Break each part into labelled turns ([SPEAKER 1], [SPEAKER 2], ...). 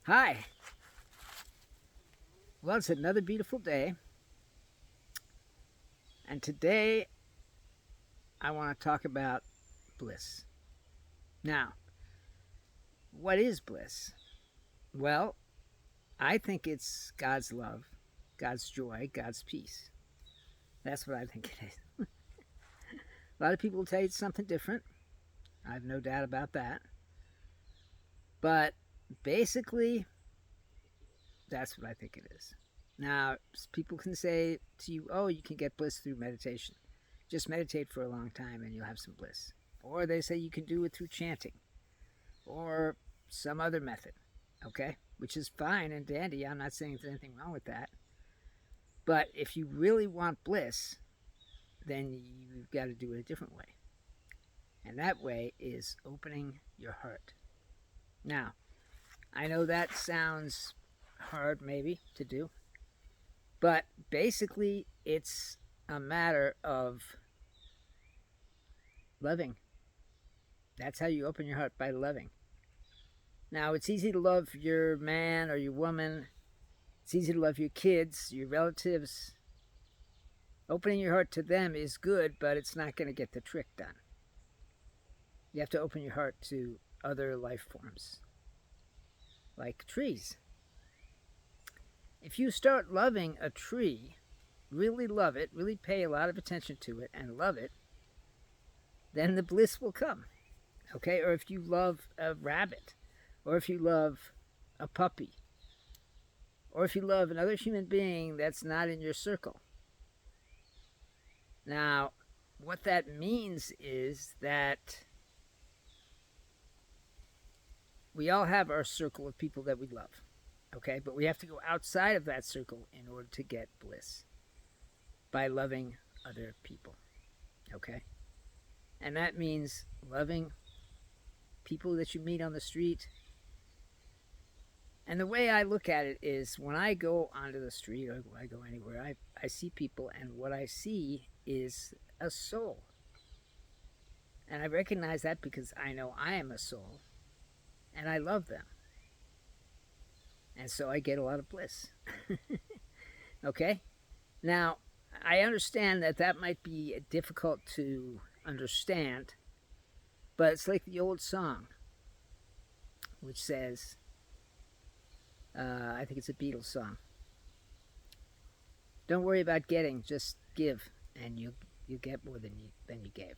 [SPEAKER 1] Hi. Well, it's another beautiful day, and today I want to talk about bliss. Now, what is bliss? Well, I think it's God's love, God's joy, God's peace. That's what I think it is. A lot of people will tell you it's something different. I have no doubt about that. But basically, that's what I think it is. Now, people can say to you, oh, you can get bliss through meditation. Just meditate for a long time and you'll have some bliss. Or they say you can do it through chanting or some other method, okay? Which is fine and dandy. I'm not saying there's anything wrong with that. But if you really want bliss, then you've got to do it a different way. And that way is opening your heart. Now, I know that sounds hard maybe to do, but basically it's a matter of loving. That's how you open your heart, by loving. Now, it's easy to love your man or your woman. It's easy to love your kids, your relatives. Opening your heart to them is good, but it's not going to get the trick done. You have to open your heart to other life forms, like trees. If you start loving a tree, really love it, really pay a lot of attention to it and love it, then the bliss will come. Okay? Or if you love a rabbit, or if you love a puppy, or if you love another human being that's not in your circle. Now, what that means is that we all have our circle of people that we love, okay? But we have to go outside of that circle in order to get bliss by loving other people, okay? And that means loving people that you meet on the street. And the way I look at it is when I go onto the street or when I go anywhere, I see people, and what I see is a soul. And I recognize that because I know I am a soul, and I love them. And so I get a lot of bliss. Okay? Now, I understand that that might be difficult to understand, but it's like the old song, which says, I think it's a Beatles song. Don't worry about getting, just give, and you get more than you gave.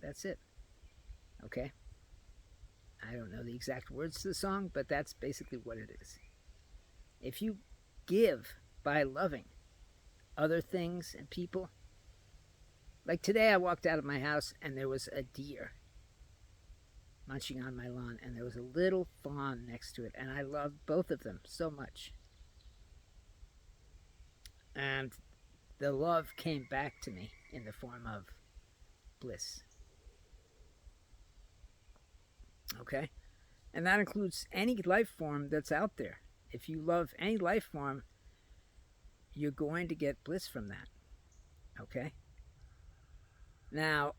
[SPEAKER 1] That's it. Okay. I don't know the exact words to the song, but that's basically what it is. If you give by loving other things and people, like today I walked out of my house and there was a deer munching on my lawn, and there was a little fawn next to it, and I loved both of them so much. And the love came back to me in the form of bliss. Okay? And that includes any life form that's out there. If you love any life form, you're going to get bliss from that. Okay? Now,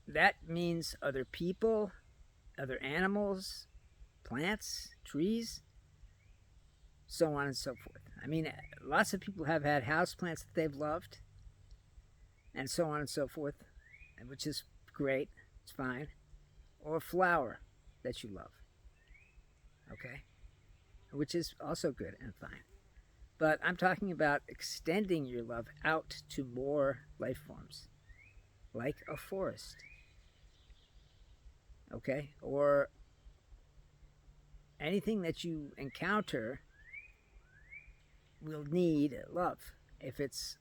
[SPEAKER 1] that means other people, other animals, plants, trees, so on and so forth. I mean, lots of people have had house plants that they've loved, and so on and so forth, which is great. It's fine. Or a flower that you love. Okay? Which is also good and fine. But I'm talking about extending your love out to more life forms, like a forest. Okay? Or anything that you encounter will need love. If it's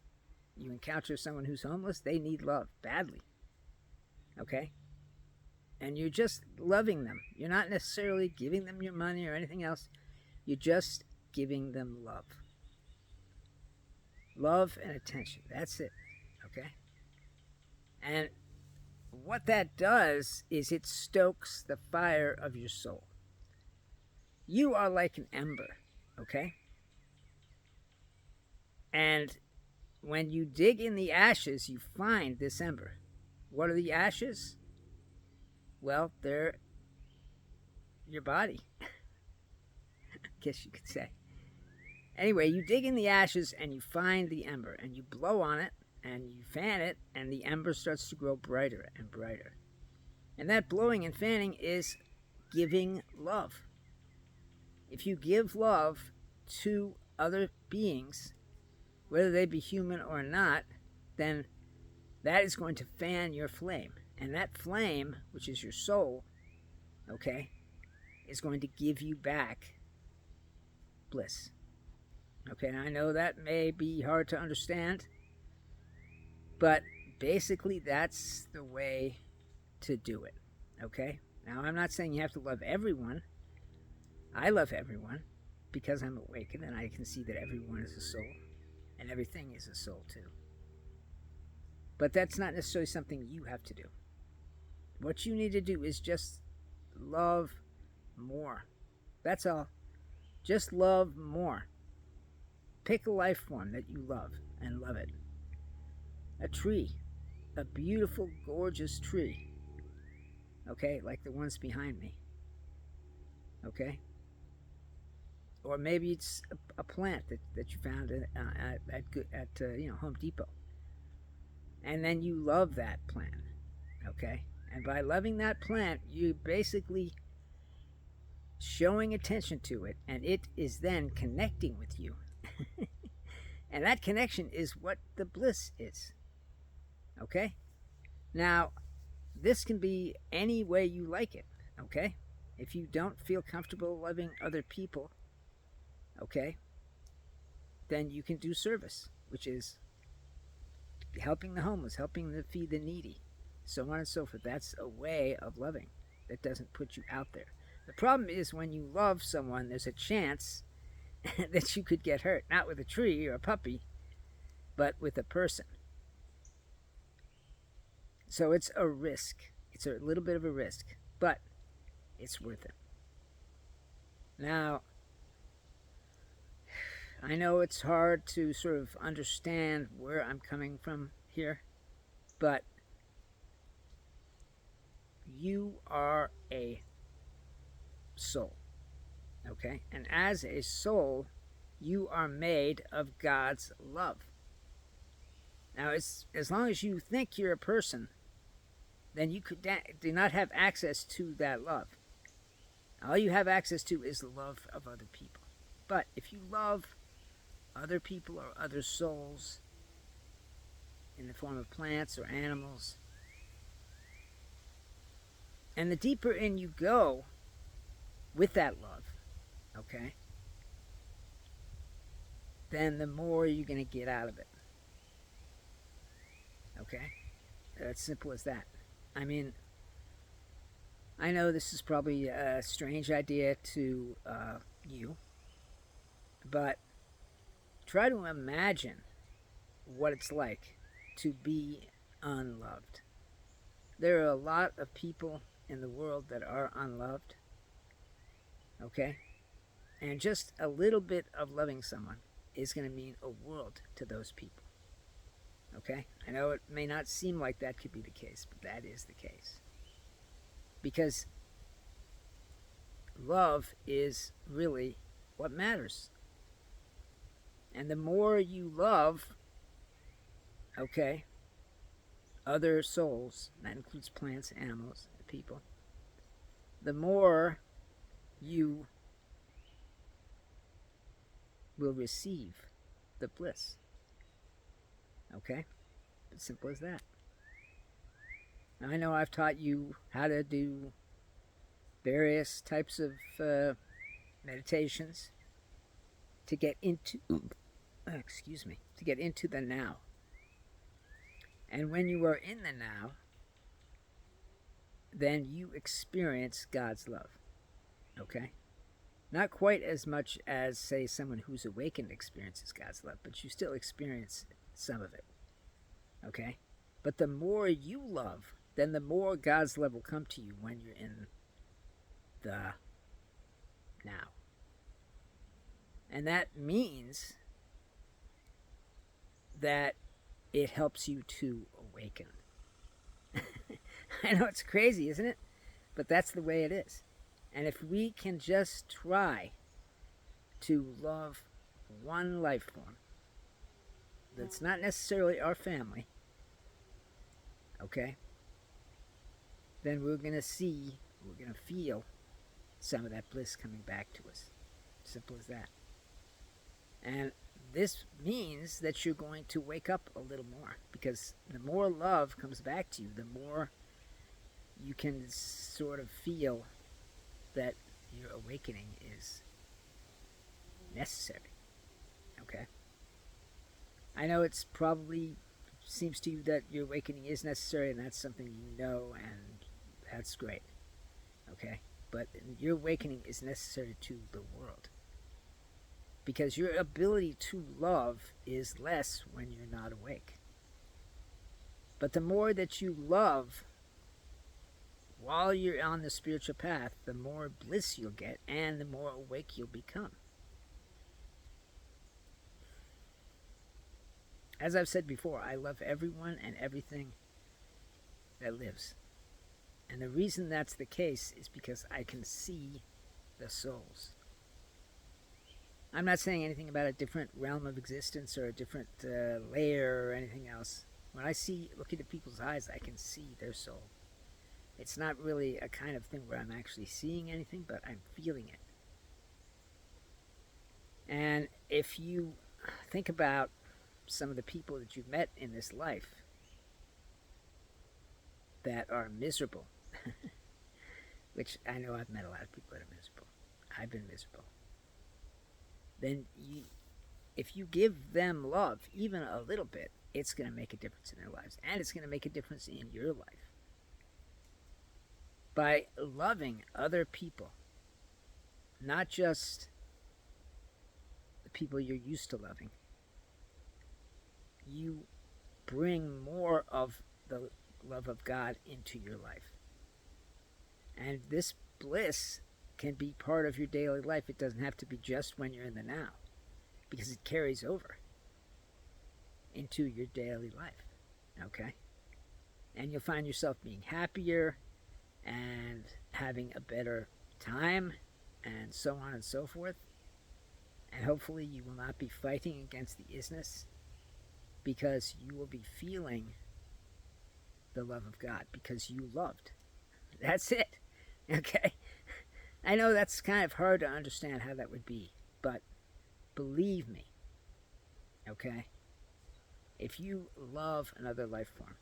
[SPEAKER 1] you encounter someone who's homeless, they need love badly. Okay? And you're just loving them. You're not necessarily giving them your money or anything else. You're just giving them love. Love and attention. That's it. Okay? And what that does is it stokes the fire of your soul. You are like an ember. Okay? And when you dig in the ashes, you find this ember. What are the ashes? Well, they're your body. guess you could say. Anyway, you dig in the ashes and you find the ember and you blow on it and you fan it and the ember starts to grow brighter and brighter. And that blowing and fanning is giving love. If you give love to other beings, whether they be human or not, then that is going to fan your flame. And that flame, which is your soul, okay, is going to give you back bliss. Okay, and I know that may be hard to understand, but basically that's the way to do it. Okay? Now, I'm not saying you have to love everyone. I love everyone because I'm awakened and I can see that everyone is a soul and everything is a soul too. But that's not necessarily something you have to do. What you need to do is just love more. That's all. Just love more. Pick a life form that you love and love it. A tree. A beautiful, gorgeous tree. Okay? Like the ones behind me. Okay? Or maybe it's a plant that you found at Home Depot. And then you love that plant. Okay? And by loving that plant, you basically showing attention to it, and it is then connecting with you. And that connection is what the bliss is. Okay? Now, this can be any way you like it. Okay? If you don't feel comfortable loving other people, okay, then you can do service, which is helping the homeless, helping to feed the needy, so on and so forth. That's a way of loving that doesn't put you out there. The problem is when you love someone, there's a chance that you could get hurt, not with a tree or a puppy, but with a person. So it's a risk. It's a little bit of a risk, but it's worth it. Now, I know it's hard to sort of understand where I'm coming from here, but you are a soul, okay? And as a soul, you are made of God's love. Now, as long as you think you're a person, then you do not have access to that love. All you have access to is the love of other people. But if you love other people or other souls in the form of plants or animals, and the deeper in you go with that love, okay, then the more you're going to get out of it. Okay? It's simple as that. I mean, I know this is probably a strange idea to you, but try to imagine what it's like to be unloved. There are a lot of people in the world that are unloved, okay? And just a little bit of loving someone is going to mean a world to those people, okay? I know it may not seem like that could be the case, but that is the case. Because love is really what matters. And the more you love, okay, other souls, that includes plants, animals, and people, the more you will receive the bliss. Okay? As simple as that. Now, I know I've taught you how to do various types of meditations to get into, to get into the now. And when you are in the now, then you experience God's love. Okay? Not quite as much as, say, someone who's awakened experiences God's love, but you still experience some of it. Okay? But the more you love, then the more God's love will come to you when you're in the now. And that means that it helps you to awaken. I know it's crazy, isn't it? But that's the way it is. And if we can just try to love one life form that's not necessarily our family, okay, then we're going to see, we're going to feel some of that bliss coming back to us. Simple as that. And this means that you're going to wake up a little more, because the more love comes back to you, the more you can sort of feel that your awakening is necessary. Okay? I know it's probably seems to you that your awakening is necessary, and that's something you know, and that's great. Okay? But your awakening is necessary to the world, because your ability to love is less when you're not awake. But the more that you love while you're on the spiritual path, the more bliss you'll get and the more awake you'll become. As I've said before, I love everyone and everything that lives. And the reason that's the case is because I can see the souls. I'm not saying anything about a different realm of existence or a different layer or anything else. When I look into people's eyes, I can see their soul. It's not really a kind of thing where I'm actually seeing anything, but I'm feeling it. And if you think about some of the people that you've met in this life that are miserable, which I know I've met a lot of people that are miserable. I've been miserable. Then if you give them love, even a little bit, it's going to make a difference in their lives. And it's going to make a difference in your life. By loving other people, not just the people you're used to loving, you bring more of the love of God into your life. And this bliss can be part of your daily life. It doesn't have to be just when you're in the now, because it carries over into your daily life. Okay? And you'll find yourself being happier and having a better time and so on and so forth. And hopefully you will not be fighting against the isness, because you will be feeling the love of God because you loved. That's it. Okay? I know that's kind of hard to understand how that would be, but believe me, okay? If you love another life form,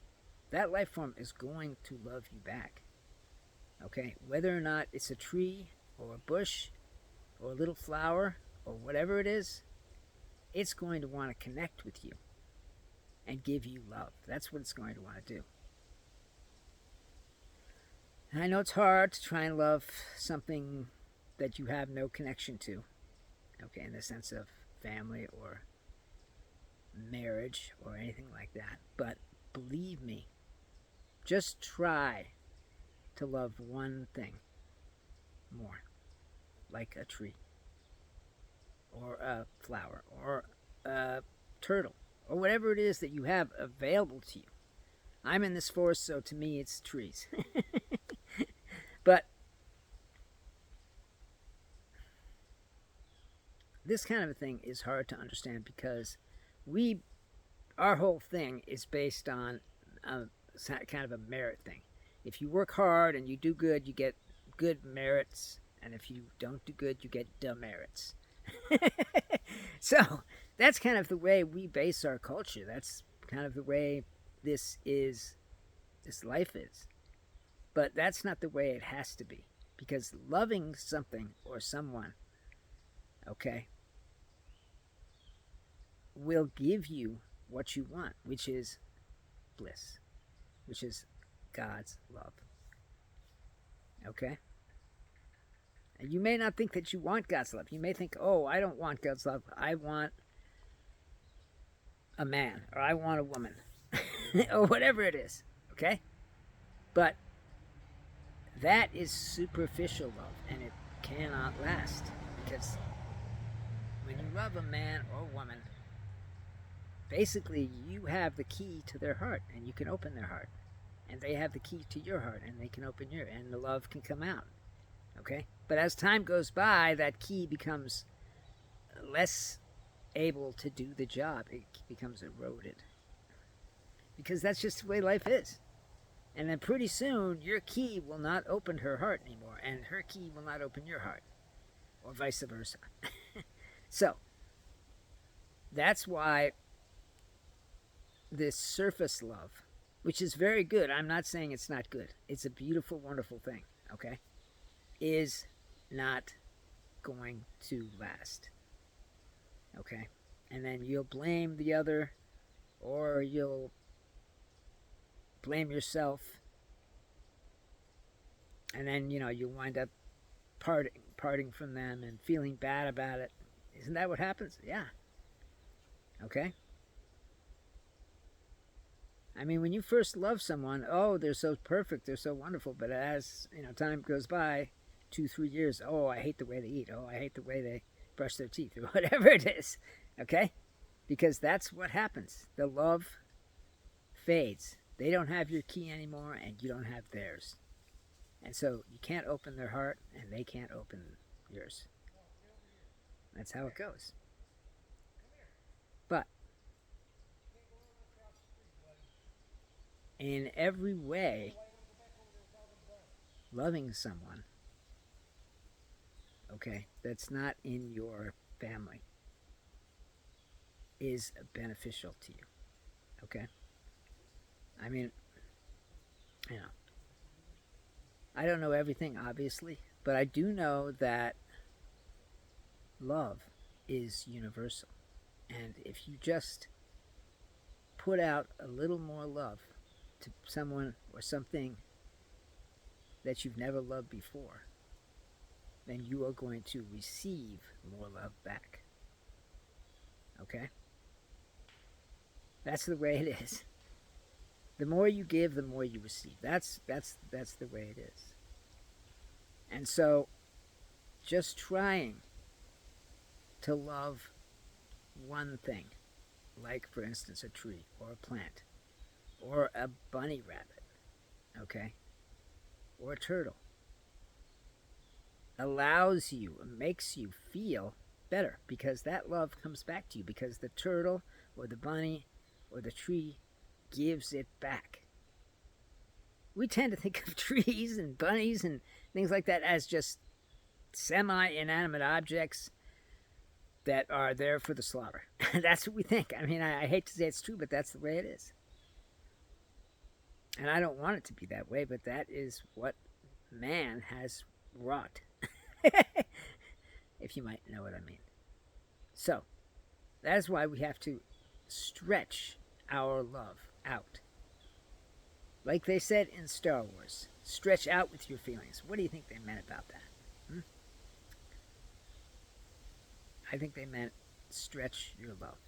[SPEAKER 1] that life form is going to love you back. Okay? Whether or not it's a tree or a bush or a little flower or whatever it is, it's going to want to connect with you and give you love. That's what it's going to want to do. And I know it's hard to try and love something that you have no connection to, okay, in the sense of family or marriage or anything like that. But believe me, just try to love one thing more, like a tree or a flower or a turtle or whatever it is that you have available to you. I'm in this forest, so to me it's trees. But this kind of a thing is hard to understand, because our whole thing is based on kind of a merit thing. If you work hard and you do good, you get good merits, and if you don't do good, you get demerits. So that's kind of the way we base our culture. That's kind of the way this life is. But that's not the way it has to be, because loving something or someone, okay, will give you what you want, which is bliss, which is God's love. Okay? And you may not think that you want God's love. You may think, oh, I don't want God's love. I want a man, or I want a woman, or whatever it is. Okay? But that is superficial love, and it cannot last, because when you love a man or woman, basically you have the key to their heart, and you can open their heart, and they have the key to your heart, and they can open your, and the love can come out. Okay? But as time goes by, that key becomes less able to do the job. It becomes eroded. Because that's just the way life is. And then pretty soon, your key will not open her heart anymore, and her key will not open your heart, or vice versa. So, that's why this surface love, which is very good, I'm not saying it's not good, it's a beautiful, wonderful thing, okay, is not going to last, okay? And then you'll blame the other, or you'll blame yourself, and then you wind up parting from them and feeling bad about it. Isn't that what happens? Yeah. Okay. I mean, when you first love someone, oh, they're so perfect, they're so wonderful, but as time goes by, 2-3 years, oh, I hate the way they eat, oh, I hate the way they brush their teeth, or whatever it is. Okay, because that's what happens. The love fades. They don't have your key anymore, and you don't have theirs. And so you can't open their heart, and they can't open yours. That's how it goes. But in every way, loving someone, okay, that's not in your family is beneficial to you. Okay? I mean, I don't know everything, obviously, but I do know that love is universal. And if you just put out a little more love to someone or something that you've never loved before, then you are going to receive more love back. Okay? That's the way it is. The more you give, the more you receive. That's the way it is. And so, just trying to love one thing, like, for instance, a tree or a plant or a bunny rabbit, okay, or a turtle, allows you, makes you feel better, because that love comes back to you, because the turtle or the bunny or the tree gives it back. We tend to think of trees and bunnies and things like that as just semi-inanimate objects that are there for the slaughter. That's what we think. I mean, I hate to say it's true, but that's the way it is. And I don't want it to be that way, but that is what man has wrought. If you might know what I mean. So, that is why we have to stretch our love out. Like they said in Star Wars, stretch out with your feelings. What do you think they meant about that? I think they meant stretch your love.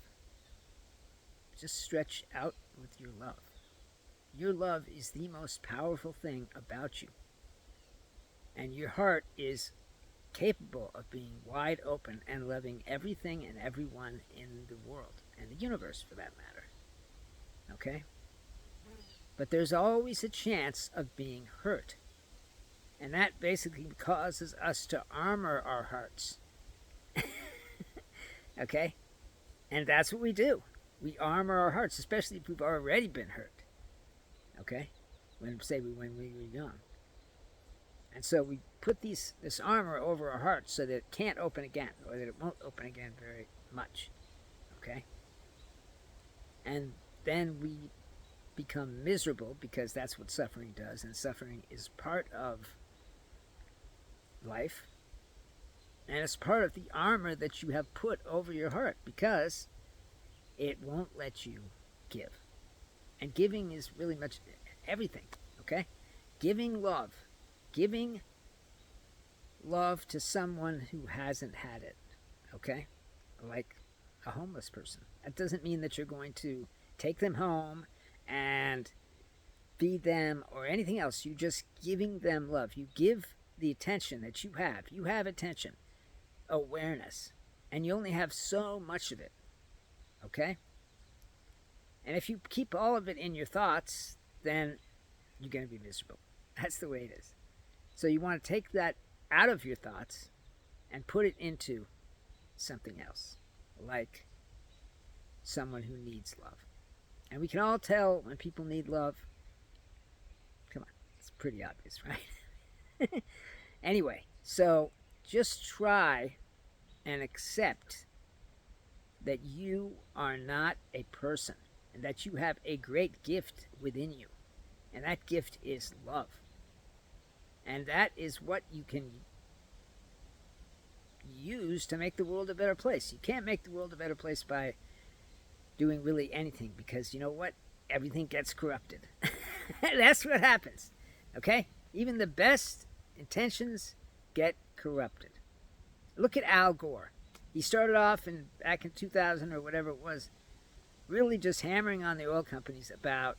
[SPEAKER 1] Just stretch out with your love. Your love is the most powerful thing about you. And your heart is capable of being wide open and loving everything and everyone in the world, and the universe for that matter. Okay? But there's always a chance of being hurt. And that basically causes us to armor our hearts. Okay? And that's what we do. We armor our hearts, especially if we've already been hurt. Okay? When we were young. And so we put this armor over our hearts so that it can't open again, or that it won't open again very much. Okay? And then we become miserable, because that's what suffering does, and suffering is part of life, and it's part of the armor that you have put over your heart, because it won't let you give. And giving is really much everything, okay? Giving love to someone who hasn't had it, okay? Like a homeless person. That doesn't mean that you're going to take them home and feed them or anything else. You're just giving them love. You give the attention that you have. You have attention, awareness, and you only have so much of it, okay? And if you keep all of it in your thoughts, then you're going to be miserable. That's the way it is. So you want to take that out of your thoughts and put it into something else, like someone who needs love. And we can all tell when people need love. Come on, it's pretty obvious, right? Anyway, so just try and accept that you are not a person and that you have a great gift within you. And that gift is love. And that is what you can use to make the world a better place. You can't make the world a better place by doing really anything, because you know what? Everything gets corrupted. That's what happens. Okay? Even the best intentions get corrupted. Look at Al Gore. He started off back in 2000 or whatever it was, really just hammering on the oil companies about,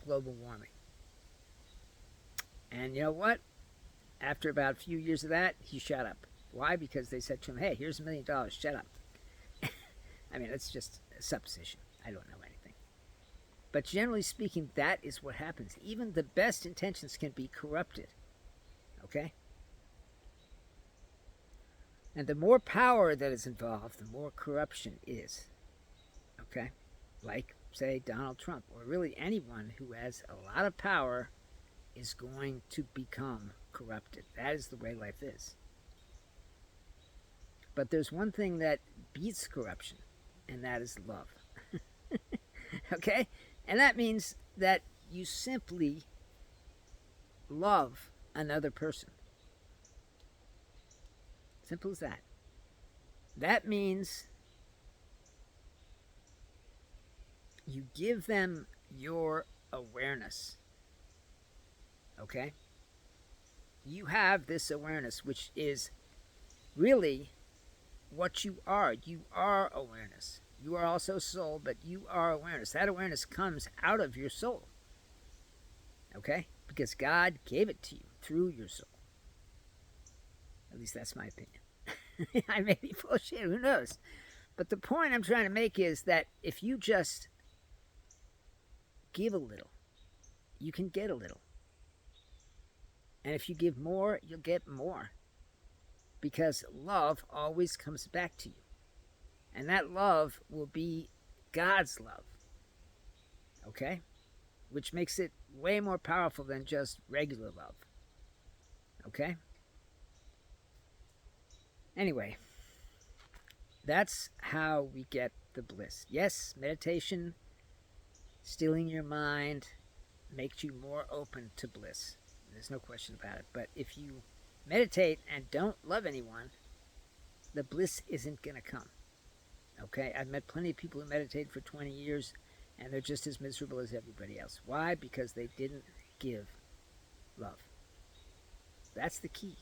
[SPEAKER 1] global warming. And you know what? After about a few years of that, he shut up. Why? Because they said to him, hey, here's $1 million, shut up. I mean, it's just a supposition. I don't know anything. But generally speaking, that is what happens. Even the best intentions can be corrupted. Okay? And the more power that is involved, the more corruption is. Okay? Like, say, Donald Trump, or really anyone who has a lot of power is going to become corrupted. That is the way life is. But there's one thing that beats corruption, and that is love. Okay? And that means that you simply love another person. Simple as that. That means you give them your awareness. Okay? You have this awareness, which is really what you are. You are awareness. You are also soul, but you are awareness. That awareness comes out of your soul. Okay? Because God gave it to you through your soul. At least that's my opinion. I may be full of shit, who knows? But the point I'm trying to make is that if you just give a little, you can get a little. And if you give more, you'll get more. Because love always comes back to you. And that love will be God's love. Okay? Which makes it way more powerful than just regular love. Okay? Anyway, that's how we get the bliss. Yes, meditation, stilling your mind, makes you more open to bliss. There's no question about it. But if you meditate and don't love anyone, the bliss isn't going to come. Okay? I've met plenty of people who meditated for 20 years, and they're just as miserable as everybody else. Why? Because they didn't give love. That's the key.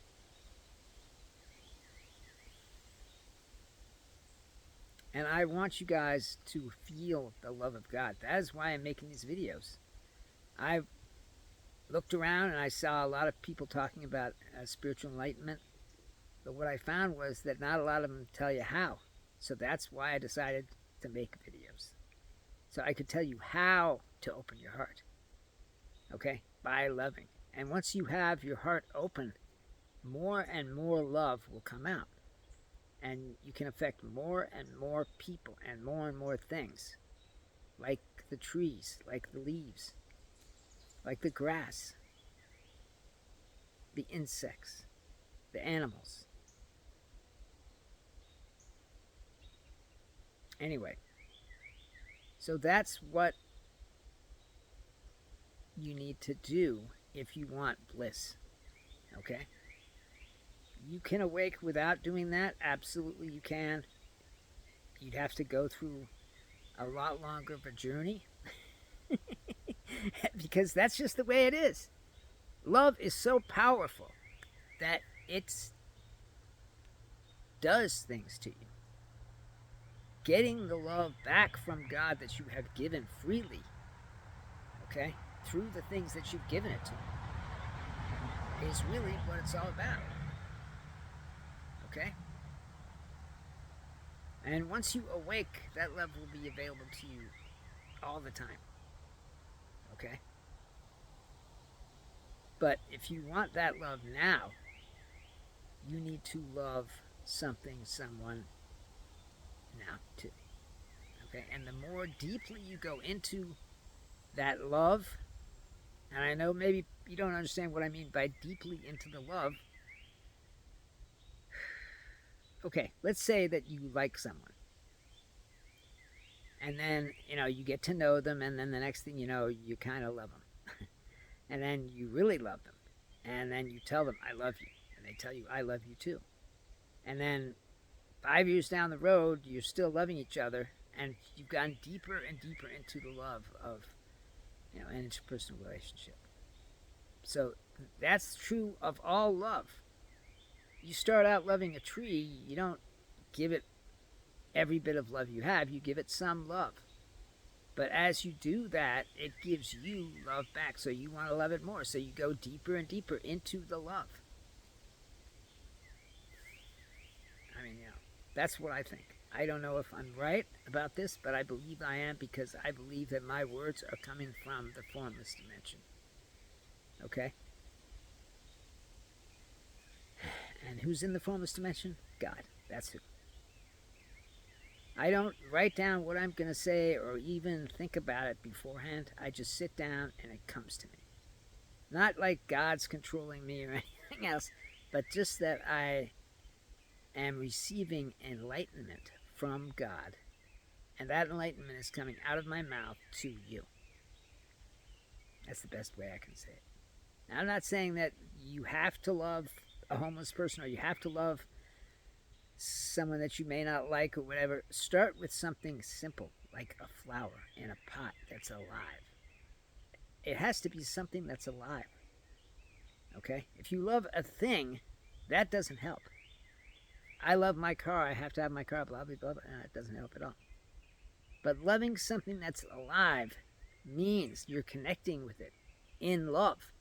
[SPEAKER 1] And I want you guys to feel the love of God. That is why I'm making these videos. I looked around and I saw a lot of people talking about spiritual enlightenment. But what I found was that not a lot of them tell you how. So that's why I decided to make videos. So I could tell you how to open your heart. Okay? By loving. And once you have your heart open, more and more love will come out. And you can affect more and more people and more things. Like the trees, like the leaves, like the grass, the insects, the animals. Anyway, so that's what you need to do if you want bliss. Okay? You can awake without doing that. Absolutely you can. You'd have to go through a lot longer of a journey. Because that's just the way it is. Love is so powerful that it does things to you. Getting the love back from God that you have given freely, okay, through the things that you've given it to, is really what it's all about. Okay? And once you awake, that love will be available to you all the time. Okay? But if you want that love now, you need to love something, someone now to me. Okay, and the more deeply you go into that love, and I know maybe you don't understand what I mean by deeply into the love. Okay, let's say that you like someone, and then you get to know them, and then the next thing you know, you kind of love them, and then you really love them, and then you tell them I love you, and they tell you I love you too, and then 5 years down the road, you're still loving each other, and you've gone deeper and deeper into the love of an interpersonal relationship. So that's true of all love. You start out loving a tree, you don't give it every bit of love you have, you give it some love. But as you do that, it gives you love back, so you want to love it more. So you go deeper and deeper into the love. I mean, that's what I think. I don't know if I'm right about this, but I believe I am, because I believe that my words are coming from the formless dimension. Okay? And who's in the formless dimension? God. That's who. I don't write down what I'm going to say or even think about it beforehand. I just sit down and it comes to me. Not like God's controlling me or anything else, but just that I am receiving enlightenment from God. And that enlightenment is coming out of my mouth to you. That's the best way I can say it. Now, I'm not saying that you have to love a homeless person or you have to love someone that you may not like or whatever. Start with something simple, like a flower in a pot that's alive. It has to be something that's alive. Okay? If you love a thing, that doesn't help. I love my car, I have to have my car, blah, blah, blah, blah. It doesn't help at all. But loving something that's alive means you're connecting with it in love.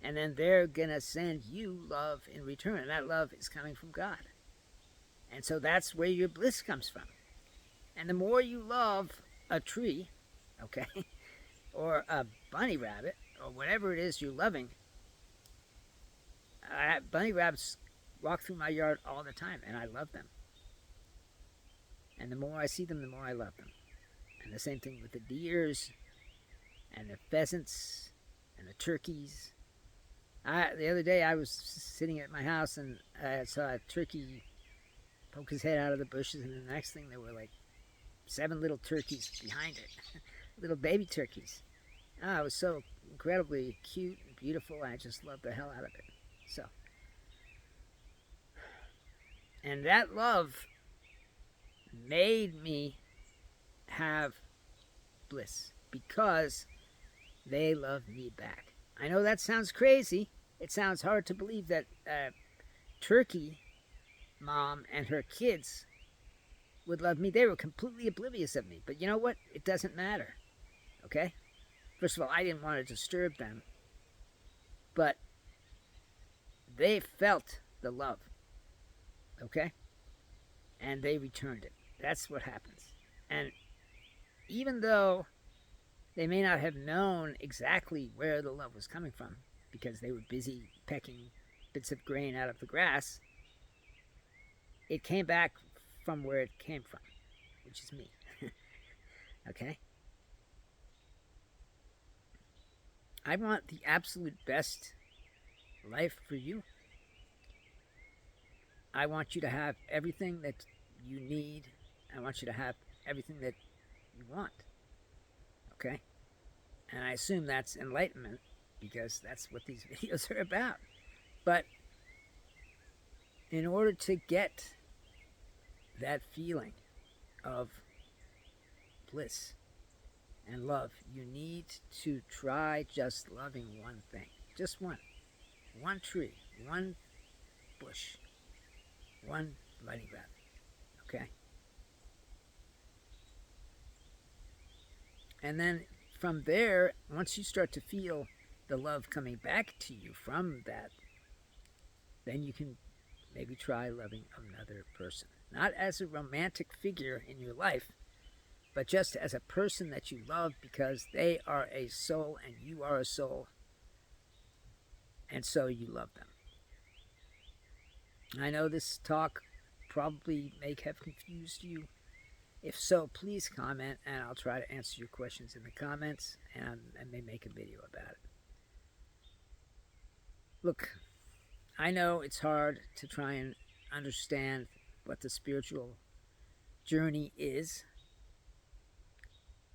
[SPEAKER 1] And then they're going to send you love in return. And that love is coming from God. And so that's where your bliss comes from. And the more you love a tree, okay, or a bunny rabbit, or whatever it is you're loving, bunny rabbits walk through my yard all the time, and I love them. And the more I see them, the more I love them. And the same thing with the deers, and the pheasants, and the turkeys. The other day I was sitting at my house, and I saw a turkey poke his head out of the bushes, and the next thing there were like 7 little turkeys behind it. Little baby turkeys. It was so incredibly cute and beautiful. I just loved the hell out of it. So, and that love made me have bliss because they love me back. I know that sounds crazy. It sounds hard to believe that turkey mom and her kids would love me. They were completely oblivious of me. But you know what? It doesn't matter. Okay? First of all, I didn't want to disturb them. But they felt the love. Okay? And they returned it. That's what happens. And even though they may not have known exactly where the love was coming from, because they were busy pecking bits of grain out of the grass, it came back from where it came from, which is me. Okay? I want the absolute best life for you. I want you to have everything that you need. I want you to have everything that you want. Okay? And I assume that's enlightenment, because that's what these videos are about. But in order to get that feeling of bliss and love, you need to try just loving one thing. Just one. One tree. One bush. One bunny rabbit. Okay? And then from there, once you start to feel the love coming back to you from that, then you can maybe try loving another person. Not as a romantic figure in your life, but just as a person that you love because they are a soul and you are a soul, and so you love them. I know this talk probably may have confused you. If so, please comment and I'll try to answer your questions in the comments, and I may make a video about it. Look, I know it's hard to try and understand what the spiritual journey is,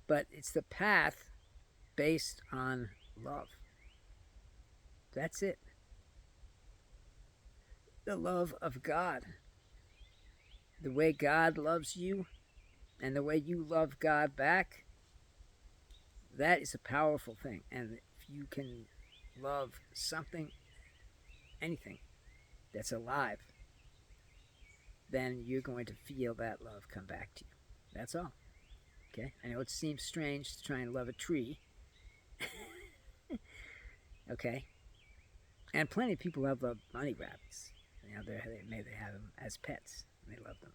[SPEAKER 1] but it's the path based on love. That's it. The love of God. The way God loves you and the way you love God back, that is a powerful thing. And if you can love something, anything that's alive, then you're going to feel that love come back to you. That's all. Okay? I know it seems strange to try and love a tree. Okay? And plenty of people have loved bunny rabbits. You know, they have them as pets, and they love them.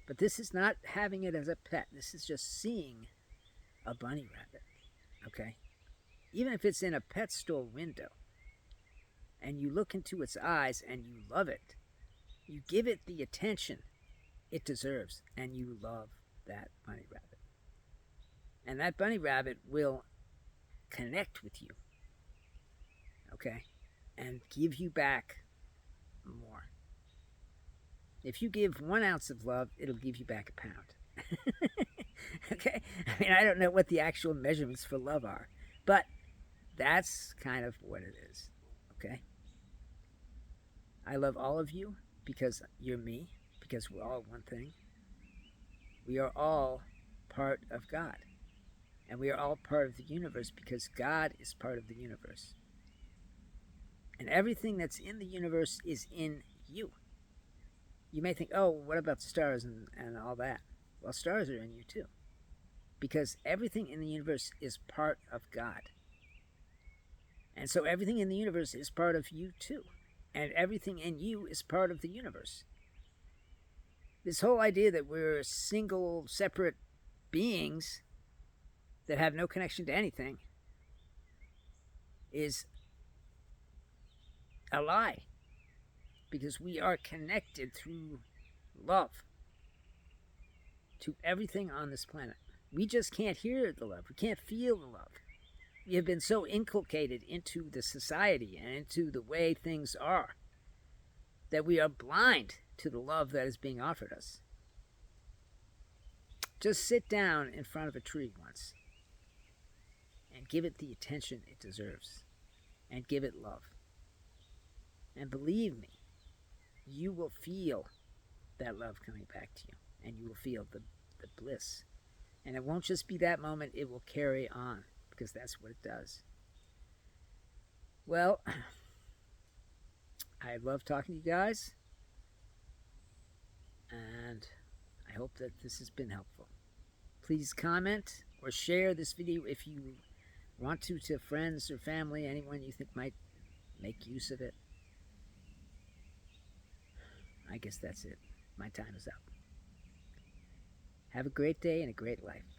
[SPEAKER 1] But this is not having it as a pet. This is just seeing a bunny rabbit. Okay? Even if it's in a pet store window, and you look into its eyes and you love it, you give it the attention it deserves, and you love that bunny rabbit. And that bunny rabbit will connect with you, okay, and give you back more. If you give 1 ounce of love, it'll give you back a pound. Okay? I mean, I don't know what the actual measurements for love are, but that's kind of what it is, okay? I love all of you because you're me, because we're all one thing. We are all part of God. And we are all part of the universe because God is part of the universe. And everything that's in the universe is in you. You may think, oh, what about stars and all that? Well, stars are in you too. Because everything in the universe is part of God. And so everything in the universe is part of you too. And everything in you is part of the universe. This whole idea that we're single, separate beings that have no connection to anything is a lie. Because we are connected through love to everything on this planet. We just can't hear the love. We can't feel the love. We have been so inculcated into the society and into the way things are that we are blind to the love that is being offered us. Just sit down in front of a tree once and give it the attention it deserves and give it love. And believe me, you will feel that love coming back to you, and you will feel the bliss. And it won't just be that moment, it will carry on, because that's what it does. Well, I love talking to you guys, and I hope that this has been helpful. Please comment or share this video if you want to friends or family, anyone you think might make use of it. I guess that's it. My time is up. Have a great day and a great life.